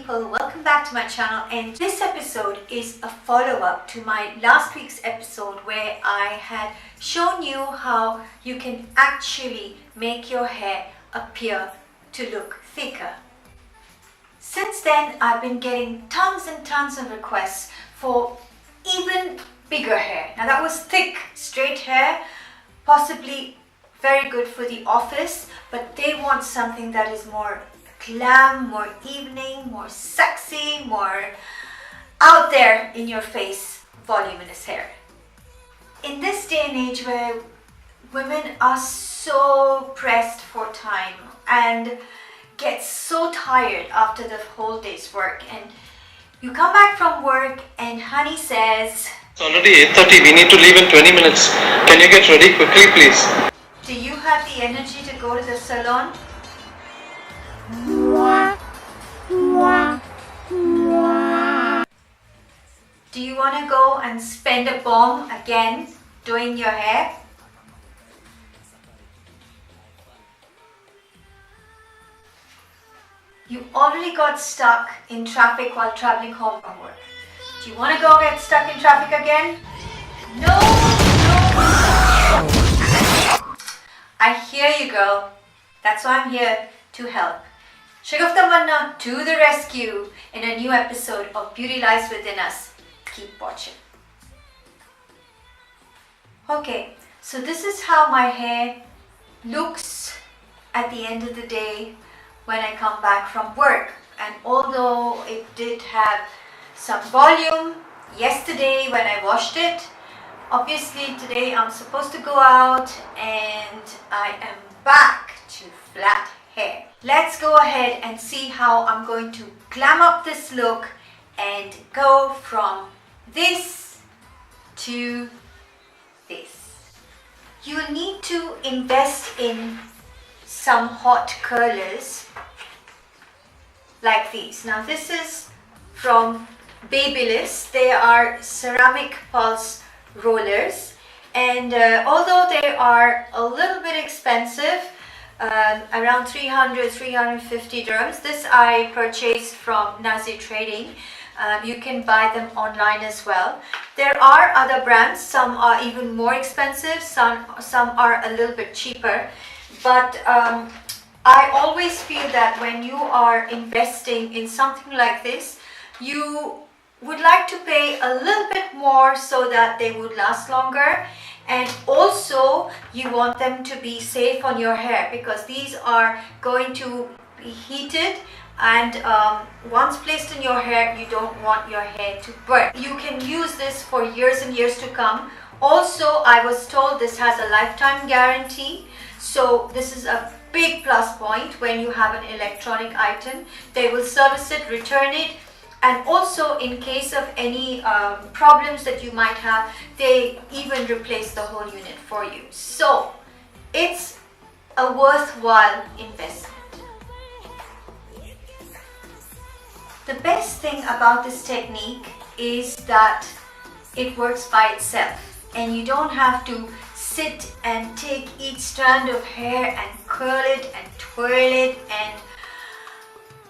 people, welcome back to my channel, and this episode is a follow-up to my last week's episode where I had shown you how you can actually make your hair appear to look thicker. Since then, I've been getting tons and tons of requests for even bigger hair. Now that was thick, straight hair, possibly very good for the office, but they want something that is more glam, more evening, more sexy, more out there in your face, voluminous hair. In this day and age where women are so pressed for time and get so tired after the whole day's work, and you come back from work and honey says, "It's already 8:30, we need to leave in 20 minutes. Can you get ready quickly, please?" Do you have the energy to go to the salon? Do you want to go and spend a bomb again doing your hair? You already got stuck in traffic while traveling home from work. Do you want to go get stuck in traffic again? No. I hear you, girl. That's why I'm here to help. Shagufta Manna to the rescue in a new episode of Beauty Lies Within Us. Keep watching. Okay, so this is how my hair looks at the end of the day when I come back from work. And although it did have some volume yesterday when I washed it, obviously today I'm supposed to go out and I am back to flat hair. Let's go ahead and see how I'm going to glam up this look and go from this to this. You need to invest in some hot curlers like these. Now this is from Voluminous. They are ceramic pulse rollers, and although they are a little bit expensive, around 350 dirhams, this I purchased from Nazi Trading. You can buy them online as well. There are other brands, some are even more expensive, some are a little bit cheaper, but I always feel that when you are investing in something like this, you would like to pay a little bit more so that they would last longer, and also you want them to be safe on your hair because these are going to be heated, and once placed in your hair, you don't want your hair to burn. You can use this for years and years to come. Also, I was told this has a lifetime guarantee, so this is a big plus point when you have an electronic item. They will service it, return it, and also in case of any problems that you might have, they even replace the whole unit for you. So it's a worthwhile investment. The best thing about this technique is that it works by itself and you don't have to sit and take each strand of hair and curl it and twirl it and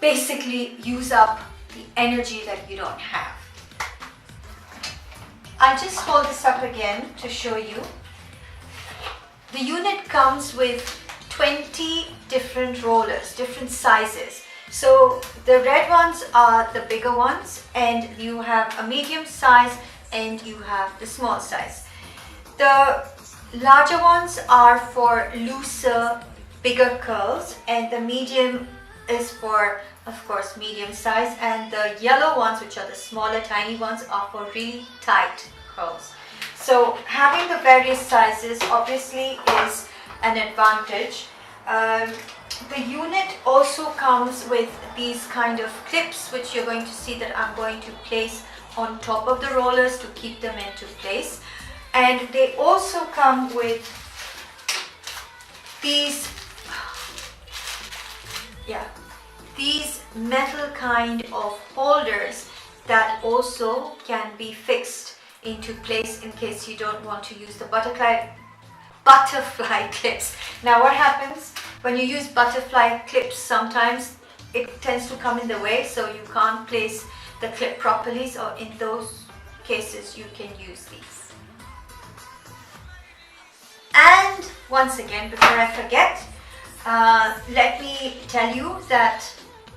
basically use up the energy that you don't have. I'll just hold this up again to show you. The unit comes with 20 different rollers, different sizes. So the red ones are the bigger ones, and you have a medium size and you have the small size. The larger ones are for looser, bigger curls, and the medium is for, of course, medium size, and the yellow ones, which are the smaller tiny ones, are for really tight curls. So having the various sizes obviously is an advantage. The unit also comes with these kind of clips, which you're going to see that I'm going to place on top of the rollers to keep them into place. And they also come with these metal kind of holders that also can be fixed into place in case you don't want to use the butterfly clips. Now what happens when you use butterfly clips? Sometimes it tends to come in the way, so you can't place the clip properly. So in those cases, you can use these. And once again, before I forget, let me tell you that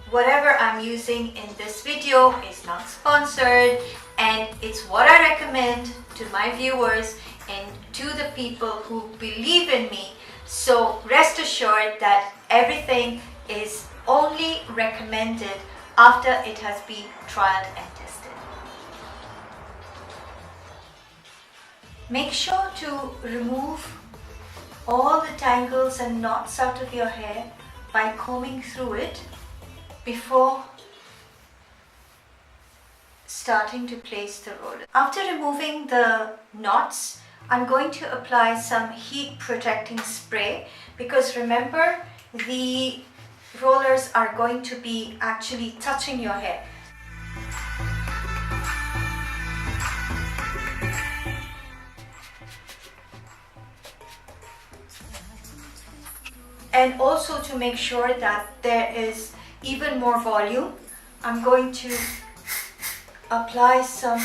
whatever I'm using in this video is not sponsored, and it's what I recommend to my viewers and to the people who believe in me. So rest assured that everything is only recommended after it has been trialed and tested. Make sure to remove all the tangles and knots out of your hair by combing through it before starting to place the roller. After removing the knots, I'm going to apply some heat protecting spray, because remember, the rollers are going to be actually touching your hair. And also, to make sure that there is even more volume, I'm going to apply some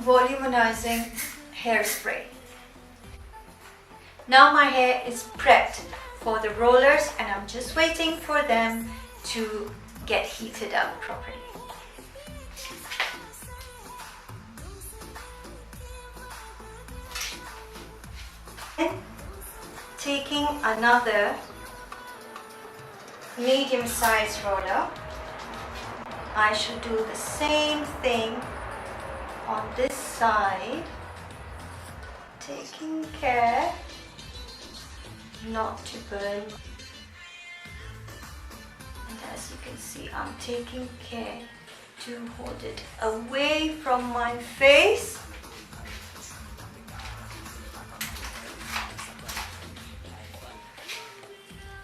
voluminizing hairspray. Now my hair is prepped for the rollers, and I'm just waiting for them to get heated up properly. Taking another medium-sized roller, I should do the same thing on this side, taking care not to burn. And as you can see, I'm taking care to hold it away from my face.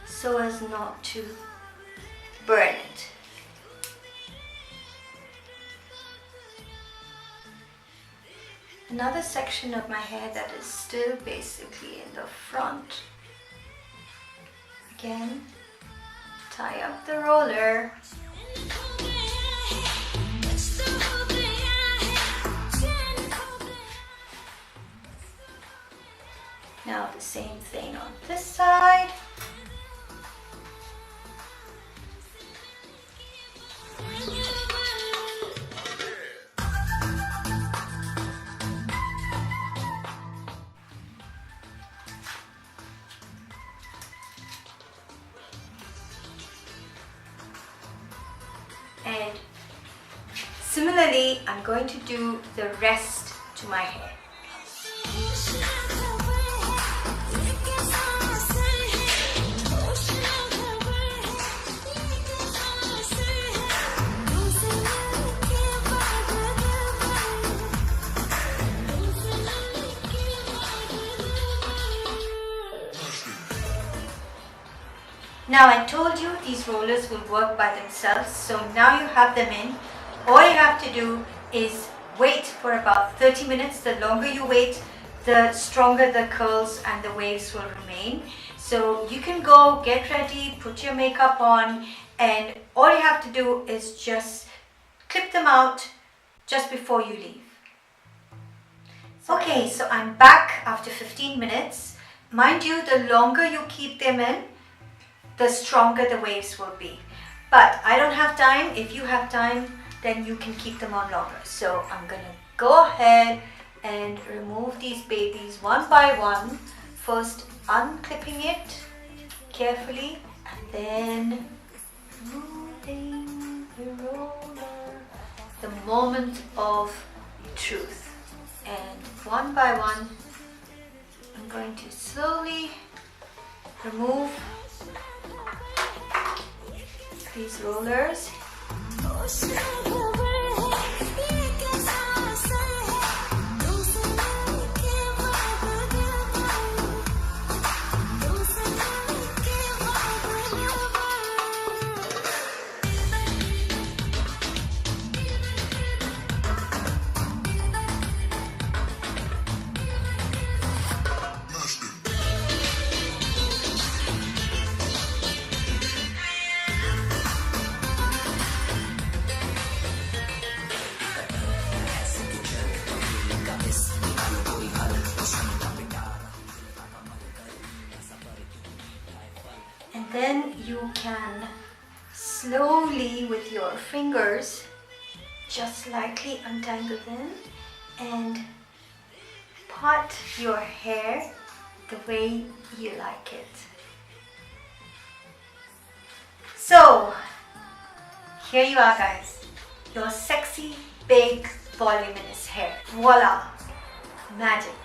So as not to burn it. Another section of my hair that is still basically in the front. Again, tie up the roller. Now the same thing on this side. And similarly, I'm going to do the rest to my hair. Now, I told you these rollers will work by themselves, so now you have them in. All you have to do is wait for about 30 minutes. The longer you wait, the stronger the curls and the waves will remain. So you can go, get ready, put your makeup on, and all you have to do is just clip them out just before you leave. Okay, so I'm back after 15 minutes. Mind you, the longer you keep them in, the stronger the waves will be. But I don't have time. If you have time, then you can keep them on longer. So I'm gonna go ahead and remove these babies one by one. First unclipping it carefully, and then moving the roller. The moment of truth. And one by one, I'm going to slowly remove these rollers. And then you can slowly with your fingers just lightly untangle them and part your hair the way you like it. So here you are guys, your sexy, big, voluminous hair. Voila! Magic.